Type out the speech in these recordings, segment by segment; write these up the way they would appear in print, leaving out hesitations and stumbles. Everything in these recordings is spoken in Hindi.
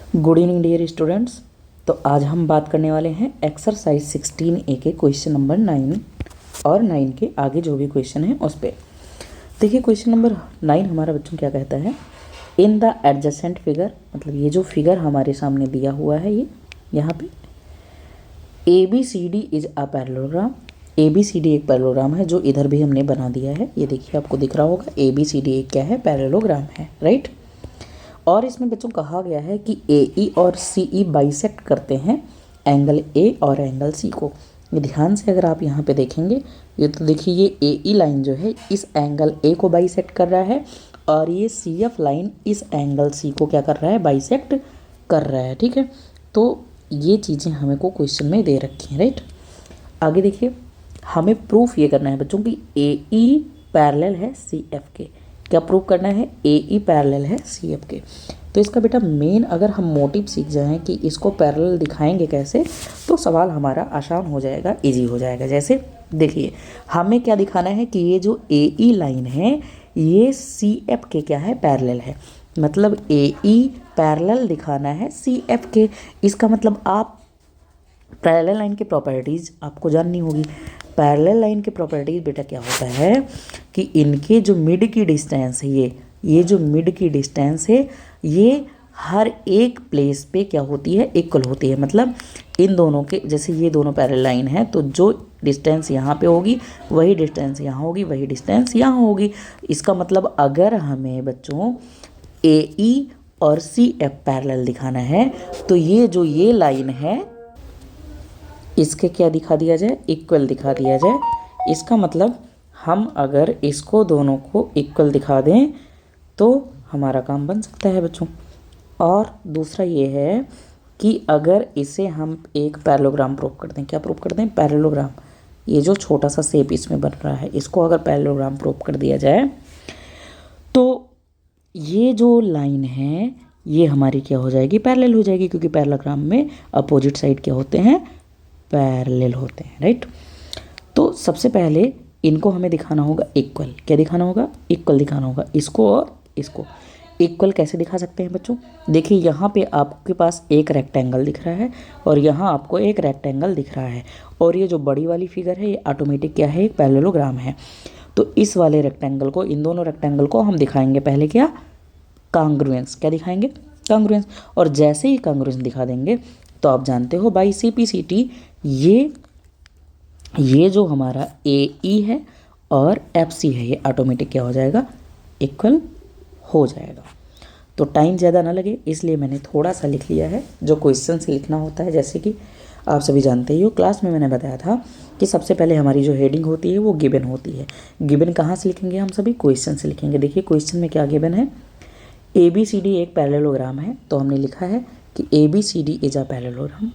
Good evening dear students. तो आज हम बात करने वाले हैं एक्सरसाइज 16A के क्वेश्चन नंबर 9 और 9 के आगे जो भी क्वेश्चन है उस पर। देखिए क्वेश्चन नंबर 9 हमारा बच्चों क्या कहता है, इन द एडजेसेंट फिगर, मतलब ये जो फिगर हमारे सामने दिया हुआ है ये यहाँ पे ABCD is a parallelogram. ABCD एक पैरेललोग्राम है जो इधर भी हमने बना दिया है, ये देखिए आपको दिख रहा होगा ABCD एक क्या है, पैरेललोग्राम है, राइट। और इसमें बच्चों कहा गया है कि AE और CE बाइसेक्ट करते हैं एंगल A और एंगल C को। ये ध्यान से अगर आप यहाँ पे देखेंगे, ये तो देखिए ये AE लाइन जो है इस एंगल A को बाइसेक्ट कर रहा है और ये CF लाइन इस एंगल C को क्या कर रहा है, बाइसेक्ट कर रहा है, ठीक है। तो ये चीज़ें हमें को क्वेश्चन में दे रखी हैं, राइट। आगे देखिए, हमें प्रूफ ये करना है बच्चों कि AE पैरेलल है CF के। क्या प्रूव करना है, AE पैरेलल है CF के। तो इसका बेटा मेन अगर हम मोटिव सीख जाएं कि इसको पैरेलल दिखाएंगे कैसे, तो सवाल हमारा आसान हो जाएगा, इजी हो जाएगा। जैसे देखिए हमें क्या दिखाना है कि ये जो AE लाइन है ये CF के क्या है, पैरेलल है। मतलब AE पैरेलल दिखाना है CF के। इसका मतलब आप पैरेलल लाइन की प्रॉपर्टीज़ आपको जाननी होगी। पैरेलल लाइन की प्रॉपर्टीज़ बेटा क्या होता है कि इनके जो मिड की डिस्टेंस है, ये जो मिड की डिस्टेंस है ये हर एक प्लेस पे क्या होती है, इक्वल होती है। मतलब इन दोनों के, जैसे ये दोनों पैरेलल लाइन है तो जो डिस्टेंस यहाँ पे होगी वही डिस्टेंस यहाँ होगी, वही डिस्टेंस यहाँ होगी। इसका मतलब अगर हमें बच्चों AE और CF पैरेलल दिखाना है तो ये लाइन है इसके क्या दिखा दिया जाए, इक्वल दिखा दिया जाए। इसका मतलब हम अगर इसको दोनों को इक्वल दिखा दें तो हमारा काम बन सकता है बच्चों। और दूसरा ये है कि अगर इसे हम एक पैरेललोग्राम प्रूव कर दें, क्या प्रूव कर दें, पैरेललोग्राम। ये जो छोटा सा शेप इसमें बन रहा है इसको अगर पैरेललोग्राम प्रूव कर दिया जाए तो ये जो लाइन है ये हमारी क्या हो जाएगी, पैरेलल हो जाएगी, क्योंकि पैरेललोग्राम में अपोजिट साइड क्या होते हैं, पैरेलल होते हैं, राइट। तो सबसे पहले इनको हमें दिखाना होगा इक्वल। क्या दिखाना होगा, इक्वल दिखाना होगा। इसको और इसको इक्वल कैसे दिखा सकते हैं बच्चों, देखिए यहाँ पे आपके पास एक रेक्टेंगल दिख रहा है और यहाँ आपको एक रेक्टेंगल दिख रहा है और ये जो बड़ी वाली फिगर है ये ऑटोमेटिक क्या है, एक पैरेललोग्राम है। तो इस वाले रेक्टेंगल को, इन दोनों रेक्टेंगल को हम दिखाएंगे पहले क्या, कांग्रुएंस। क्या दिखाएंगे, कांग्रुएंस। और जैसे ही कांग्रुएंस दिखा देंगे तो आप जानते हो बाई CPCT ये जो हमारा AE है और FC है ये ऑटोमेटिक क्या हो जाएगा, इक्वल हो जाएगा। तो टाइम ज़्यादा ना लगे इसलिए मैंने थोड़ा सा लिख लिया है जो क्वेश्चन से लिखना होता है। जैसे कि आप सभी जानते ही हो, क्लास में मैंने बताया था कि सबसे पहले हमारी जो हेडिंग होती है वो गिवन होती है। गिवन कहाँ से लिखेंगे, हम सभी क्वेश्चन से लिखेंगे। देखिए क्वेश्चन में क्या गिवन है, ABCD एक पैरेललोग्राम है, तो हमने लिखा है कि ABCD is a parallelogram.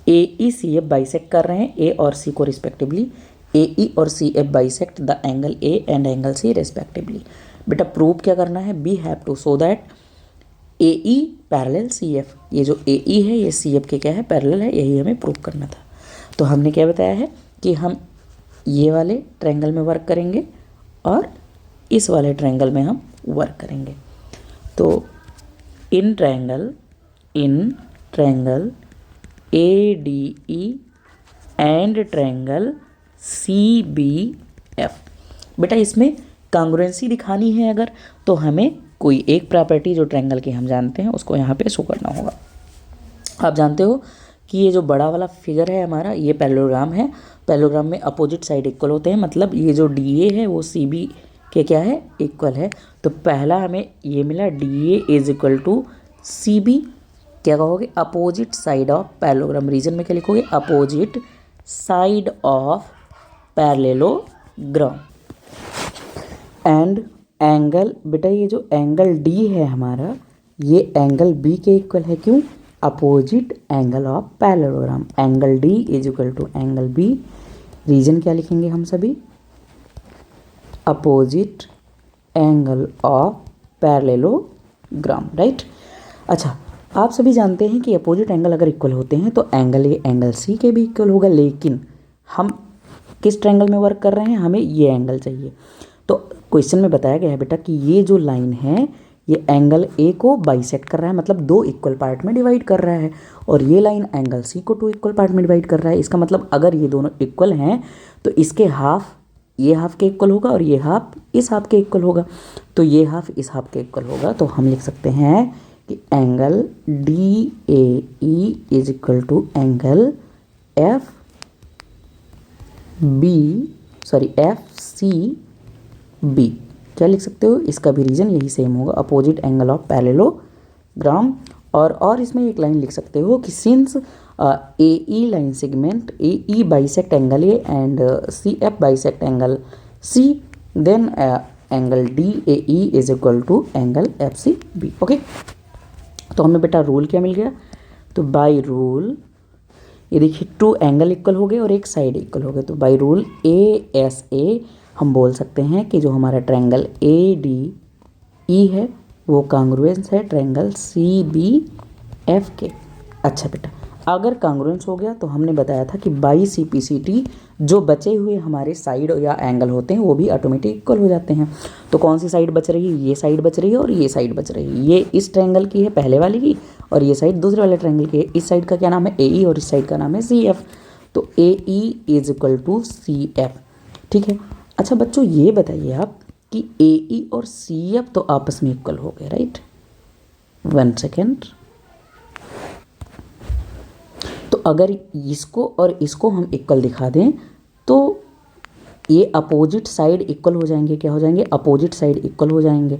AE CF bisect कर रहे हैं A और C को रिस्पेक्टिवली। AE और CF bisect the angle A and angle C respectively. बेटा प्रूव क्या करना है, we have to show that AE parallel CF। ये जो AE है ये CF के क्या है, पैरेलल है, यही हमें प्रूव करना था। तो हमने क्या बताया है कि हम ये वाले ट्रायंगल में वर्क करेंगे और इस वाले ट्रायंगल में हम वर्क करेंगे। तो in triangle ADE and triangle CBF। बेटा इसमें कांग्रुएंसी दिखानी है अगर, तो हमें कोई एक प्रॉपर्टी जो ट्रायंगल की हम जानते हैं उसको यहाँ पे शो करना होगा। आप जानते हो कि ये जो बड़ा वाला फिगर है हमारा ये पैरेललोग्राम है। पैरेललोग्राम में अपोजिट साइड इक्वल होते हैं, मतलब ये जो DA है वो CB के क्या है, इक्वल है। तो पहला हमें ये मिला DA is equal to CB। क्या कहोगे, opposite side of parallelogram. Reason में क्या लिखोगे, opposite side of parallelogram. And angle, बेटा ये जो एंगल D है हमारा ये एंगल B के इक्वल है। क्यों, opposite angle of parallelogram. Angle D is equal to angle B। Reason क्या लिखेंगे हम सभी, opposite angle of parallelogram, right. अच्छा आप सभी जानते हैं कि अपोजिट एंगल अगर इक्वल होते हैं तो एंगल A एंगल C के भी इक्वल होगा, लेकिन हम किस ट्रायंगल में वर्क कर रहे हैं, हमें ये एंगल चाहिए। तो क्वेश्चन में बताया गया है बेटा कि ये जो लाइन है ये एंगल ए को बाइसेक्ट कर रहा है, मतलब 2 इक्वल पार्ट में डिवाइड कर रहा है, और ये लाइन एंगल सी को 2 इक्वल पार्ट में डिवाइड कर रहा है। इसका मतलब अगर ये दोनों इक्वल हैं तो इसके हाफ ये हाफ के इक्वल होगा और ये हाफ इस हाफ के इक्वल होगा, तो ये हाफ इस हाफ के इक्वल होगा। तो हम लिख सकते हैं कि angle D A E is equal to angle F C B. क्या लिख सकते हो, इसका भी रीजन यही सेम होगा, अपोजिट एंगल ऑफ पैरेललोग्राम। और इसमें एक लाइन लिख सकते हो कि since A E line segment A E bisect angle A and C F bisect angle C, then angle D A E is equal to angle F C B. Okay, तो हमें बेटा रूल क्या मिल गया, तो बाय रूल ये देखिए 2 एंगल इक्वल हो गए और एक साइड इक्वल हो गए, तो by rule A S A हम बोल सकते हैं कि जो हमारा ट्रायंगल ए डी ई है वो कांग्रुएंस है ट्रायंगल सी बी एफ के। अच्छा बेटा, अगर कांग्रुएंस हो गया तो हमने बताया था कि by C P C T जो बचे हुए हमारे साइड या एंगल होते हैं वो भी ऑटोमेटिक इक्वल हो जाते हैं। तो कौन सी साइड बच रही है, ये साइड बच रही है और ये साइड बच रही है। ये इस ट्रायंगल की है पहले वाली की, और ये साइड दूसरे वाले ट्रायंगल की है। इस साइड का क्या नाम है, ए ई, और इस साइड का नाम है सी एफ। तो A E is equal to C F. ठीक है। अच्छा बच्चों, ये बताइए आप कि ए ई और सी एफ तो आपस में इक्वल हो गए, राइट। 1 सेकेंड। तो अगर इसको और इसको हम इक्वल दिखा दें तो ये अपोजिट साइड इक्वल हो जाएंगे। क्या हो जाएंगे, अपोजिट साइड इक्वल हो जाएंगे।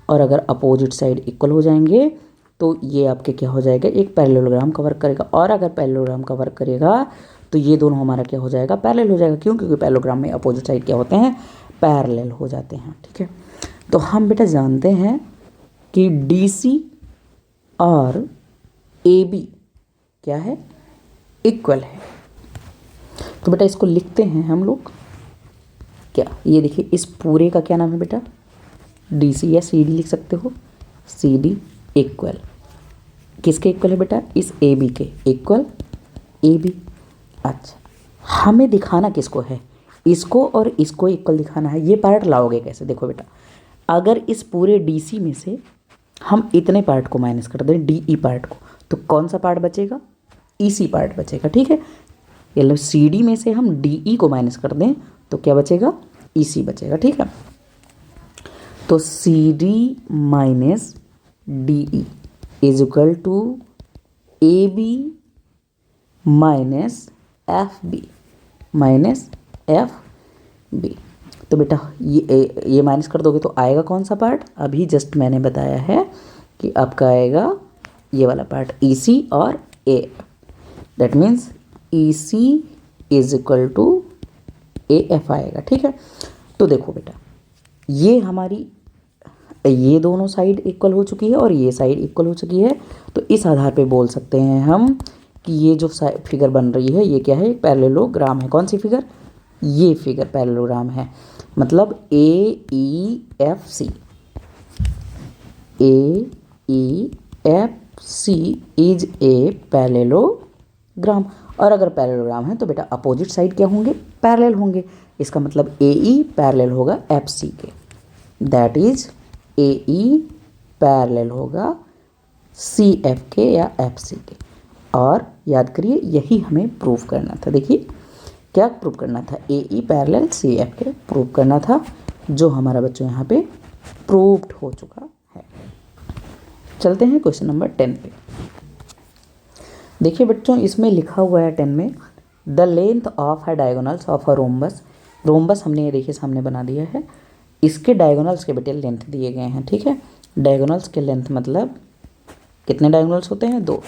और अगर अपोजिट साइड इक्वल हो जाएंगे तो ये आपके क्या हो जाएगा, एक पैरेललोग्राम का वर्क करेगा। और अगर पैरेललोग्राम का वर्क करेगा तो ये दोनों हमारा क्या हो जाएगा, पैरेलल हो जाएगा। क्यों, क्योंकि पैरेललोग्राम में अपोजिट साइड क्या होते हैं, पैरेलल हो जाते हैं। ठीक है। तो हम बेटा जानते हैं कि डी सी और ए बी क्या है, इक्वल है। तो बेटा इसको लिखते हैं हम लोग क्या, ये देखिए इस पूरे का क्या नाम है बेटा, डी सी या सी डी लिख सकते हो। सी डी इक्वल किसके इक्वल है बेटा, इस ए बी के इक्वल ए बी। अच्छा, हमें दिखाना किसको है, इसको और इसको इक्वल दिखाना है। ये पार्ट लाओगे कैसे, देखो बेटा, अगर इस पूरे डी सी में से हम इतने पार्ट को माइनस कर दें, डी ई पार्ट को, तो कौन सा पार्ट बचेगा, ई सी पार्ट बचेगा। ठीक है। मतलब सी डी में से हम डी ई को माइनस कर दें तो क्या बचेगा, ई सी बचेगा। ठीक है। तो C D minus D E is equal to A B minus F B minus F B. तो बेटा ये माइनस कर दोगे तो आएगा कौन सा पार्ट, अभी जस्ट मैंने बताया है कि आपका आएगा ये वाला पार्ट, ई सी और A. That means E C is equal to A F आएगा। ठीक है। तो देखो बेटा, ये हमारी ये दोनों साइड इक्वल हो चुकी है और ये साइड इक्वल हो चुकी है। तो इस आधार पे बोल सकते हैं हम कि ये जो फिगर बन रही है ये क्या है, एक पैरेललोग्राम है। कौन सी फिगर, ये फिगर पैरेललोग्राम है। मतलब A E F C, A E F C is a parallelogram. और अगर पैरेललोग्राम है तो बेटा अपोजिट साइड क्या होंगे, पैरेलल होंगे। इसका मतलब ए ई पैरेलल होगा एफ सी के, that is a E parallel होगा सी एफ के या एफ सी के। और याद करिए यही हमें प्रूव करना था। देखिए क्या प्रूव करना था, ए ई पैरेलल सी एफ के प्रूव करना था, जो हमारा बच्चों यहाँ पे प्रूव्ड हो चुका है। चलते हैं क्वेश्चन नंबर 10 पे। देखिए बच्चों, इसमें लिखा हुआ है 10 में, the length of a diagonals of a rhombus. Rhombus हमने ये देखिए सामने बना दिया है, इसके डायगोनल्स के बेटे लेंथ दिए गए हैं। ठीक है। डायगोनल्स के लेंथ मतलब कितने डायगोनल्स होते हैं, 2।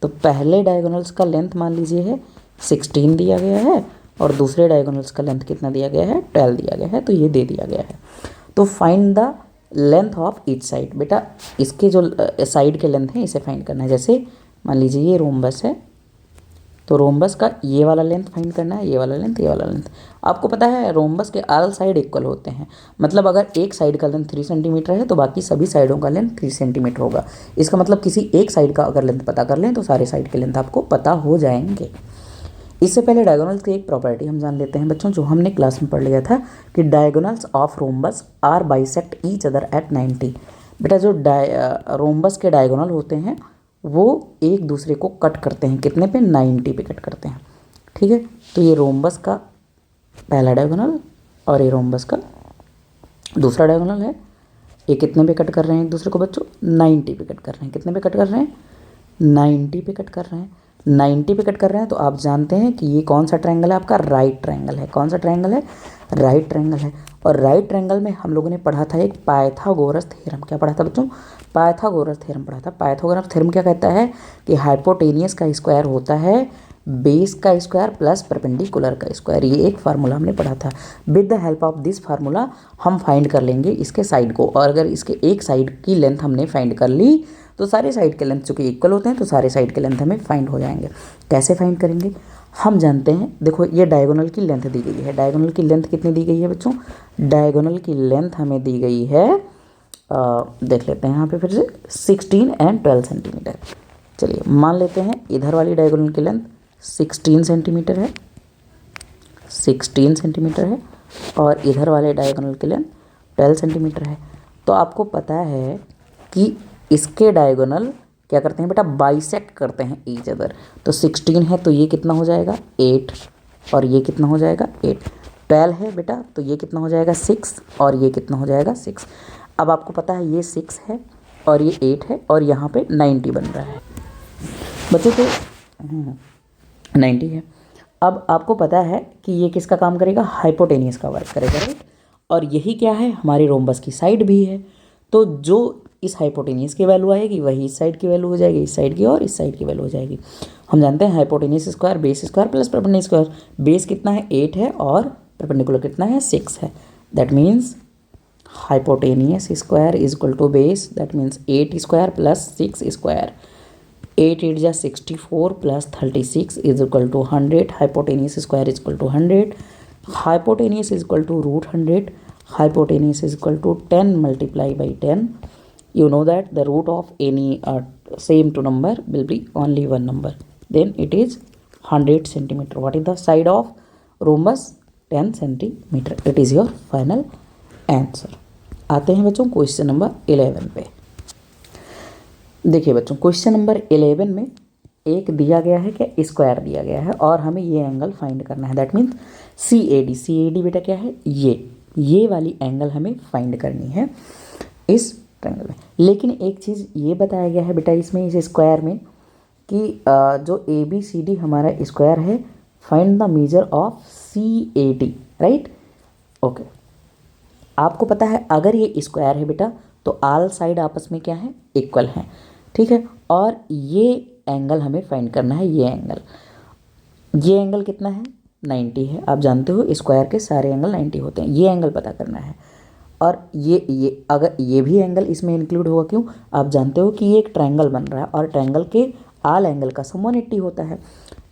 तो पहले डायगोनल्स का लेंथ मान लीजिए है 16 दिया गया है, और दूसरे डायगोनल्स का लेंथ कितना दिया गया है, 12 दिया गया है। तो ये दे दिया गया है। तो find the length of each side. बेटा इसके जो साइड के लेंथ हैं इसे फाइंड करना है। जैसे मान लीजिए ये रोम्बस है, तो रोम्बस का ये वाला लेंथ फाइंड करना है, ये वाला लेंथ, ये वाला लेंथ। आपको पता है रोम्बस के ऑल साइड इक्वल होते हैं। मतलब अगर एक साइड का लेंथ 3 सेंटीमीटर है तो बाकी सभी साइडों का लेंथ 3 सेंटीमीटर होगा। इसका मतलब किसी एक साइड का अगर लेंथ पता कर लें तो सारे साइड के लेंथ आपको पता हो जाएंगे। इससे पहले डायगोनल्स की एक प्रॉपर्टी हम जान लेते हैं बच्चों, जो हमने क्लास में पढ़ लिया था कि diagonals of rhombus are bisect each other at 90। बेटा जो रोम्बस के डायगोनल होते हैं वो एक दूसरे को कट करते हैं, कितने पे, 90 पे कट करते हैं, ठीक है। तो ये रोम्बस का पहला डायगोनल और ये रोम्बस का दूसरा डायगोनल है। ये कितने पे कट कर रहे हैं एक दूसरे को बच्चों, 90 पे कट कर रहे हैं। कितने पे कट कर रहे हैं, 90 पे कट कर रहे हैं। 90 पे कट कर रहे हैं तो आप जानते हैं कि ये कौन सा ट्रायंगल है, आपका राइट ट्रायंगल है। कौन सा ट्रायंगल है, राइट ट्रायंगल है। और राइट ट्रायंगल में हम लोगों ने पढ़ा था एक पाइथागोरस थ्योरम। क्या पढ़ा था बच्चों, पाइथागोरस थ्योरम पढ़ा था। पाइथागोरस थ्योरम क्या कहता है कि हाइपोटेनियस का स्क्वायर होता है बेस का स्क्वायर प्लस परपेंडिकुलर का स्क्वायर। ये एक फार्मूला हमने पढ़ा था। With the help of this formula हम फाइंड कर लेंगे इसके साइड को, और अगर इसके एक साइड की लेंथ हमने फाइंड कर ली तो सारे साइड के लेंथ चूँकि इक्वल होते हैं तो सारे साइड के लेंथ हमें फाइंड हो जाएंगे। कैसे फाइंड करेंगे, हम जानते हैं, देखो ये डायगोनल की लेंथ दी गई है। डायगोनल की लेंथ कितनी दी गई है बच्चों, डायगोनल की लेंथ हमें दी गई है देख लेते हैं यहाँ पे फिर से 16 एंड 12 सेंटीमीटर। चलिए मान लेते हैं इधर वाली डायगोनल की लेंथ 16 सेंटीमीटर है, 16 सेंटीमीटर है, और इधर वाले डायगोनल की लेंथ 12 सेंटीमीटर है। तो आपको पता है कि इसके डायगोनल क्या करते हैं बेटा, बाइसेक्ट करते हैं ईच अदर। तो 16 है तो ये कितना हो जाएगा 8, और ये कितना हो जाएगा 8। 12 है बेटा तो ये कितना हो जाएगा 6, और ये कितना हो जाएगा 6। अब आपको पता है ये 6 है और ये 8 है और यहाँ पे 90 बन रहा है बच्चों। तो 90 है। अब आपको पता है कि ये किसका काम करेगा, हाइपोटेनियस का वर्क करेगा, राइट। और यही क्या है, हमारी रोम्बस की साइड भी है। तो जो इस हाइपोटेनियस की वैल्यू आएगी वही इस साइड की वैल्यू हो जाएगी, इस साइड की और इस साइड की वैल्यू हो जाएगी। हम जानते हैं hypotenuse square base square plus perpendicular square. Base कितना है 8 है और परपेंडिकुलर कितना है 6 है। That means hypotenuse square is equal to base, that means 8 square plus 6 square. 8 8 जा 64 plus 36 is equal to 100। Hypotenuse square is equal to 100। Hypotenuse is equal to root 100। Hypotenuse is equal to 10 multiplied by 10. You know that the root of any same two number will be only one number. Then it is 100 centimeter. What is the side of rhombus? 10 centimeter. It is your final answer. आते हैं बच्चों क्वेश्चन नंबर 11 पे। देखिए बच्चों क्वेश्चन नंबर 11 में एक दिया गया है, क्या स्क्वायर दिया गया है और हमें ये एंगल फाइंड करना है। That means CAD। CAD बेटा क्या है, ये वाली एंगल हमें फाइंड करनी है इस ट्रायंगल में। लेकिन एक चीज़ ये बताया गया है बेटा इसमें, इस स्क्वायर में, कि जो ABCD हमारा स्क्वायर है, find the measure of CAD, right. Okay, आपको पता है अगर ये स्क्वायर है बेटा तो ऑल साइड आपस में क्या है, इक्वल हैं, ठीक है। और ये एंगल हमें फाइंड करना है। ये एंगल कितना है, 90 है। आप जानते हो स्क्वायर के सारे एंगल 90 होते हैं। ये एंगल पता करना है। और ये अगर ये भी एंगल इसमें इंक्लूड होगा, क्यों, आप जानते हो कि ये एक ट्रायंगल बन रहा है और ट्रायंगल के आल एंगल का सम 180 होता है।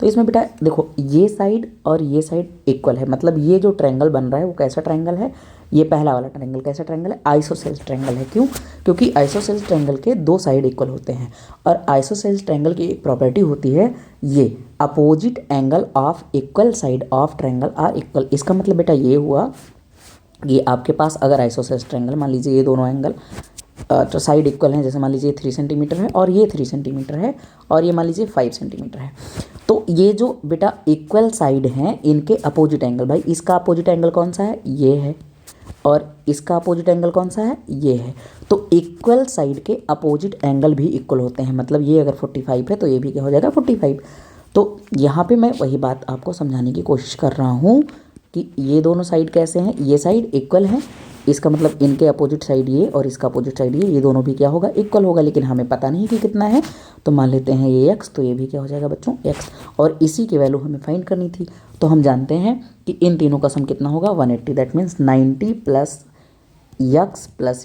तो इसमें बेटा देखो ये साइड और ये साइड इक्वल है, मतलब ये जो ट्रायंगल बन रहा है वो कैसा ट्रायंगल है, ये पहला वाला ट्रायंगल कैसा ट्रायंगल है, आइसोसेल्स ट्रायंगल है। क्यों, क्योंकि आइसोसेल्स ट्रायंगल के दो साइड इक्वल होते हैं। और आइसोसेल्स ट्रायंगल की एक प्रॉपर्टी होती है, ये opposite angle of equal side of triangle are equal. इसका मतलब बेटा ये हुआ, ये आपके पास अगर आइसोसेल्स ट्रायंगल, मान लीजिए ये दोनों एंगल तो साइड इक्वल हैं, जैसे मान लीजिए 3 सेंटीमीटर है और ये 3 सेंटीमीटर है और ये मान लीजिए 5 सेंटीमीटर है, तो ये जो बेटा इक्वल साइड हैं इनके अपोजिट एंगल, भाई इसका अपोजिट एंगल कौन सा है, ये है, और इसका अपोजिट एंगल कौन सा है, ये है। तो इक्वल साइड के अपोजिट एंगल भी इक्वल होते हैं, मतलब ये अगर 45 है तो ये भी क्या हो जाएगा 45। तो यहाँ पे मैं वही बात आपको समझाने की कोशिश कर रहा हूँ कि ये दोनों साइड कैसे हैं, ये साइड इक्वल है, इसका मतलब इनके अपोजिट साइड ये और इसका अपोजिट साइड ये दोनों भी क्या होगा, इक्वल होगा। लेकिन हमें पता नहीं कि कितना है, तो मान लेते हैं ये x, तो ये भी क्या हो जाएगा बच्चों x, और इसी की वैल्यू हमें फाइंड करनी थी। तो हम जानते हैं कि इन तीनों का सम कितना होगा 180। That means 90 plus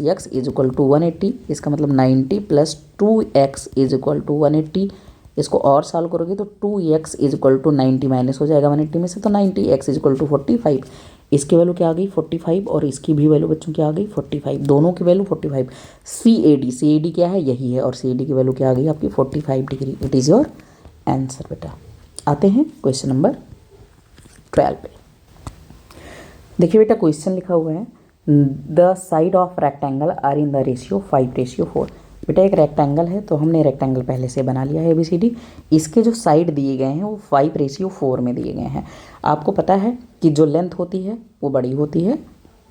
x is equal to 180। इसका मतलब 90 plus 2x is equal to 180। इसको और सॉल्व करोगे तो 2x is equal to 90 minus हो जाएगा 180 में से, तो 90x इज इक्वल टू 45। इसकी वैल्यू क्या आ गई 45, और इसकी भी वैल्यू बच्चों क्या आ गई 45, दोनों की वैल्यू 45। CAD क्या है, यही है, और CAD की वैल्यू क्या आ गई आपकी 45 degree. It is your answer बेटा। आते हैं क्वेश्चन नंबर 12 पे। देखिए बेटा क्वेश्चन लिखा हुआ है the side of rectangle are in the ratio 5:4। बेटा एक रेक्टेंगल है तो हमने रेक्टेंगल पहले से बना लिया है ABCD। इसके जो साइड दिए गए हैं वो 5:4 में दिए गए हैं। आपको पता है कि जो लेंथ होती है वो बड़ी होती है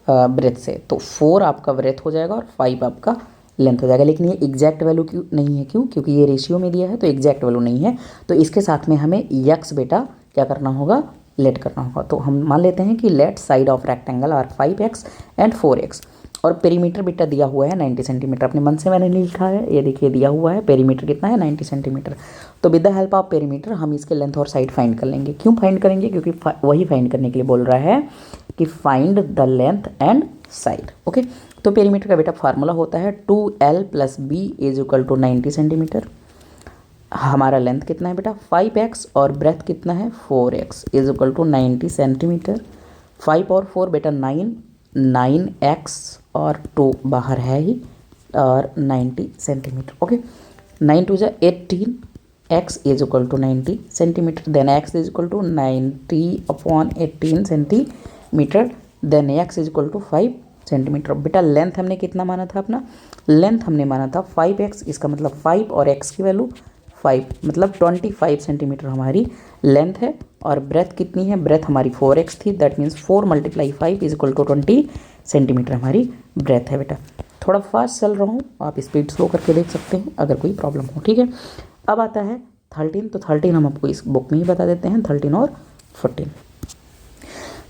ब्रेथ से, तो 4 आपका ब्रेथ हो जाएगा और 5 आपका लेंथ हो जाएगा। लेकिन ये एग्जैक्ट वैल्यू क्यों नहीं है, क्योंकि ये रेशियो में दिया है तो एग्जैक्ट वैल्यू नहीं है। तो इसके साथ में हमें यक्स बेटा क्या करना होगा, लेट करना होगा। तो हम मान लेते हैं कि let side of rectangle are 5x and 4x। और पेरीमीटर बेटा दिया हुआ है 90 सेंटीमीटर। अपने मन से मैंने नहीं लिखा है, ये देखिए दिया हुआ है पेरीमीटर कितना है 90 सेंटीमीटर। तो with the help of perimeter हम इसके लेंथ और साइड फाइंड कर लेंगे। क्यों फाइंड करेंगे, क्योंकि वही फाइंड करने के लिए बोल रहा है कि find the length and side. Okay, तो पेरीमीटर का बेटा फार्मूला होता है 2L + B = 90 सेंटीमीटर। हमारा लेंथ कितना है बेटा 5x और ब्रेथ कितना है 4x = 90 सेंटीमीटर। 5 और 4 बेटा 9x और 2 बाहर है ही और 90 centimetre. Okay, 9 2 = 18, x = 90 centimetre, then x = 90/18 centimetre, then x = 5 centimetre. बेटा लेंथ हमने कितना माना था, अपना लेंथ हमने माना था 5x, इसका मतलब 5 और x की वैल्यू 5, मतलब 25 सेंटीमीटर हमारी लेंथ है। और ब्रेथ कितनी है, ब्रेथ हमारी 4x थी, दैट मीन्स 4 × 5 = 20 सेंटीमीटर हमारी ब्रेथ है। बेटा थोड़ा फास्ट चल रहा हूँ, आप स्पीड स्लो करके देख सकते हैं अगर कोई प्रॉब्लम हो। ठीक है, अब आता है 13। तो 13 हम आपको इस बुक में ही बता देते हैं, 13 और 14।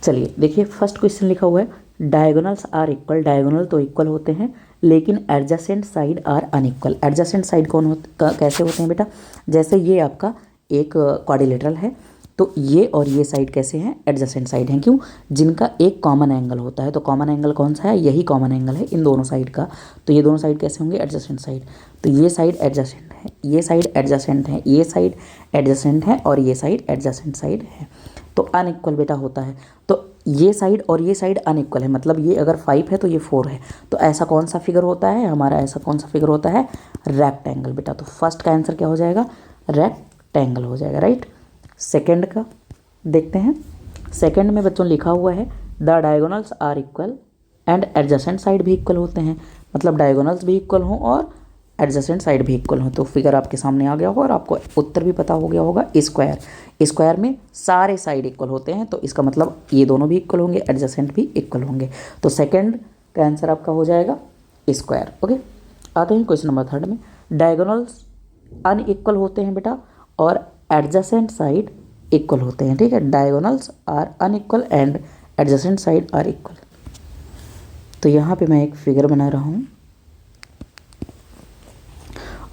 चलिए देखिए, फर्स्ट क्वेश्चन लिखा हुआ है डायगोनल्स आर इक्वल। डायगोनल तो इक्वल होते हैं लेकिन adjacent side are unequal. Adjacent side कैसे होते हैं बेटा, जैसे ये आपका एक क्वाड्रिलेटरल है तो ये और ये साइड कैसे हैं, एडजेसेंट साइड हैं। क्यों, जिनका एक कॉमन एंगल होता है। तो कॉमन एंगल कौन सा है, यही कॉमन एंगल है इन दोनों साइड का। तो ये दोनों साइड कैसे होंगे, एडजेसेंट साइड। तो ये साइड एडजेसेंट है, ये साइड एडजेसेंट है, ये साइड एडजेसेंट है और ये साइड एडजेसेंट साइड है। तो अनइक्वल बेटा होता है। तो ये साइड और ये साइड अनइक्वल है, मतलब ये अगर 5 है तो ये 4 है। तो ऐसा कौन सा फिगर होता है हमारा, ऐसा कौन सा फिगर होता है, रेक्टेंगल बेटा। तो फर्स्ट का आंसर क्या हो जाएगा, रेक्टेंगल हो जाएगा, राइट। सेकंड का देखते हैं। सेकंड में बच्चों लिखा हुआ है the diagonals are equal and adjacent side भी इक्वल होते हैं, मतलब डायगोनल्स भी इक्वल हों और एडजेसेंट साइड भी इक्वल हो। तो फिगर आपके सामने आ गया होगा और आपको उत्तर भी पता हो गया होगा। स्क्वायर, स्क्वायर में सारे साइड इक्वल होते हैं तो इसका मतलब ये दोनों भी इक्वल होंगे, एडजेसेंट भी इक्वल होंगे। तो सेकंड का आंसर आपका हो जाएगा स्क्वायर। ओके, आते हैं क्वेश्चन नंबर 3 में। डायगोनल्स अनइक्वल होते हैं बेटा और एडजेसेंट साइड इक्वल होते हैं। ठीक है, diagonals are unequal and adjacent side are equal. तो यहाँ पे मैं एक फिगर बना रहा हूँ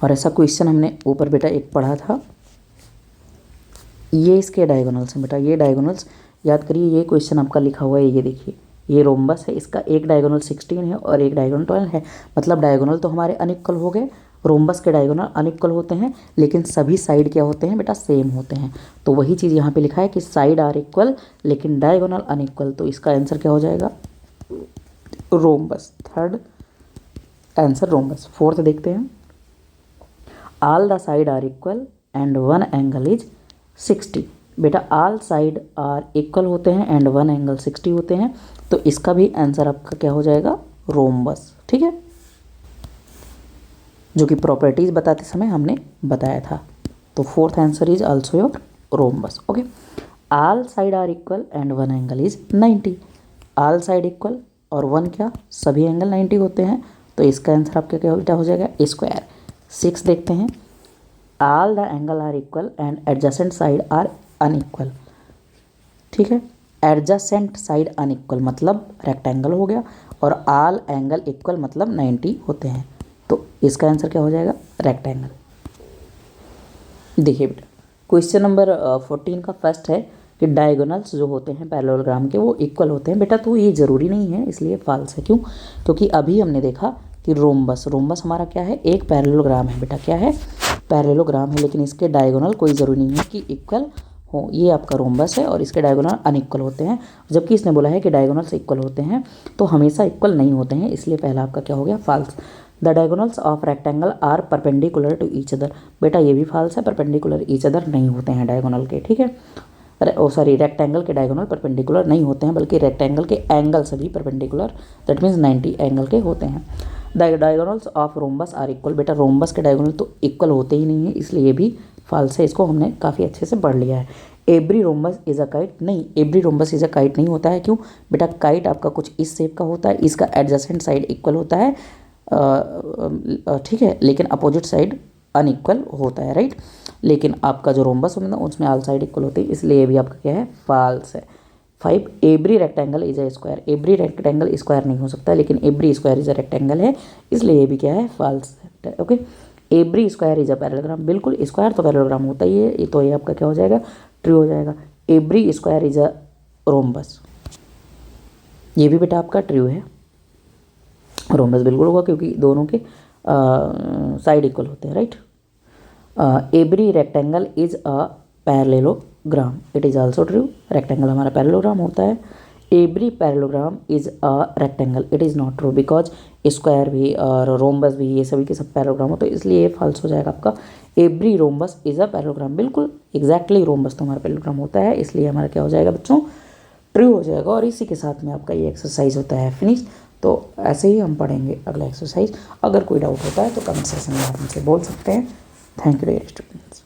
और ऐसा क्वेश्चन हमने ऊपर बेटा एक पढ़ा था। ये इसके डायगोनल्स हैं बेटा, ये डायगोनल्स याद करिए। ये क्वेश्चन आपका लिखा हुआ है, ये देखिए, ये रोम्बस है, इसका एक डायगोनल 16 है और एक डायगोनल 12 है। मतलब डायगोनल तो हमारे अनइक्वल हो गए, रोम्बस के डायगोनल अनइक्वल होते हैं लेकिन सभी साइड क्या होते हैं बेटा, सेम होते हैं। तो वही चीज़ यहाँ पे लिखा है कि साइड आर इक्वल लेकिन डायगोनल अनइक्वल। तो इसका आंसर क्या हो जाएगा, rhombus. Third answer rhombus. Fourth देखते हैं, all the side are equal and one angle is 60। बेटा ऑल साइड आर इक्वल होते हैं एंड वन एंगल 60 होते हैं। तो इसका भी आंसर आपका क्या हो जाएगा, रोम्बस। ठीक है, जो कि प्रॉपर्टीज बताते समय हमने बताया था। तो fourth answer is also your rhombus. Okay, all side are equal and one angle is 90। All side equal और वन क्या, सभी एंगल 90 होते हैं। तो इसका आंसर आपका क्या हो जाएगा, स्क्वायर। 6 देखते हैं, all the angle are equal and adjacent side are unequal. ठीक है, एडजेसेंट साइड अनइक्वल मतलब रेक्टेंगल हो गया और ऑल एंगल इक्वल मतलब 90 होते हैं। तो इसका आंसर क्या हो जाएगा, रेक्टेंगल। देखिए बेटा, क्वेश्चन नंबर 14 का फर्स्ट है कि डायगोनल्स जो होते हैं पैरेललोग्राम के वो इक्वल होते हैं। बेटा तो ये ज़रूरी नहीं है, इसलिए फॉल्स है। क्यों, क्योंकि अभी हमने देखा कि रोम्बस, रोम्बस हमारा क्या है, एक पैरेललोग्राम है बेटा, क्या है, पैरेललोग्राम है, लेकिन इसके डायगोनल कोई ज़रूरी नहीं है कि इक्वल हो। ये आपका रोम्बस है और इसके डायगोनल अनइक्वल होते हैं, जबकि इसने बोला है कि डायगोनल्स इक्वल होते हैं। तो हमेशा इक्वल नहीं होते हैं, इसलिए पहला आपका क्या हो गया, false. The diagonals of rectangle are perpendicular to each other. बेटा ये भी फॉल्स है, परपेंडिकुलर ईच अदर नहीं होते हैं डायगोनल के। ठीक है, सॉरी रेक्टेंगल के डायगोनल परपेंडिकुलर नहीं होते हैं, बल्कि रेक्टेंगल के एंगल सभी परपेंडिकुलर, दैट मीन्स 90 एंगल के होते हैं। The diagonals of rhombus are equal, बेटा रोम्बस के डायगोनल तो इक्वल होते ही नहीं है, इसलिए ये भी फॉल्स है, इसको हमने काफ़ी अच्छे से पढ़ लिया है। Every rhombus is a kite, नहीं every rhombus is a kite नहीं होता है, क्यों बेटा, काइट आपका कुछ इस शेप का होता है, इसका एडजेसेंट साइड इक्वल होता है, ठीक है, लेकिन अपोजिट साइड अनइक्वल होता है, राइट। लेकिन आपका जो रोम्बस होता है उसमें ऑल साइड इक्वल होती है, इसलिए ये भी आपका क्या है, फॉल्स है। 5 every rectangle is a square, every rectangle square नहीं हो सकता, लेकिन every square is a rectangle है, इसलिए ये भी क्या है, फॉल्स है, okay. Every square is a parallelogram, बिल्कुल स्क्वायर तो पैरेललोग्राम होता ही है, तो ये आपका क्या हो जाएगा, ट्रू हो जाएगा। Every square is a rhombus, ये भी बेटा आपका ट्रू है, रोम्बस बिल्कुल होगा क्योंकि दोनों के साइड इक्वल होते हैं, right. Every rectangle is a parallelogram, it is also true, rectangle हमारा पैरेललोग्राम होता है। Every parallelogram is a rectangle, it is not true, because square भी और रोम्बस भी ये सभी के सब पैरेललोग्राम होते हैं, इसलिए ये फॉल्स हो जाएगा आपका। Every rhombus is a parallelogram, बिल्कुल एग्जैक्टली रोम्बस तो हमारा पैरेललोग्राम होता है, इसलिए हमारा क्या हो जाएगा बच्चों, ट्रू हो जाएगा। और इसी के साथ में आपका ये एक्सरसाइज होता है फिनिश। तो ऐसे ही हम पढ़ेंगे अगला एक्सरसाइज। अगर कोई डाउट होता है तो कमेंट सेक्शन में आप मुझसे बोल सकते हैं। Thank you dear students.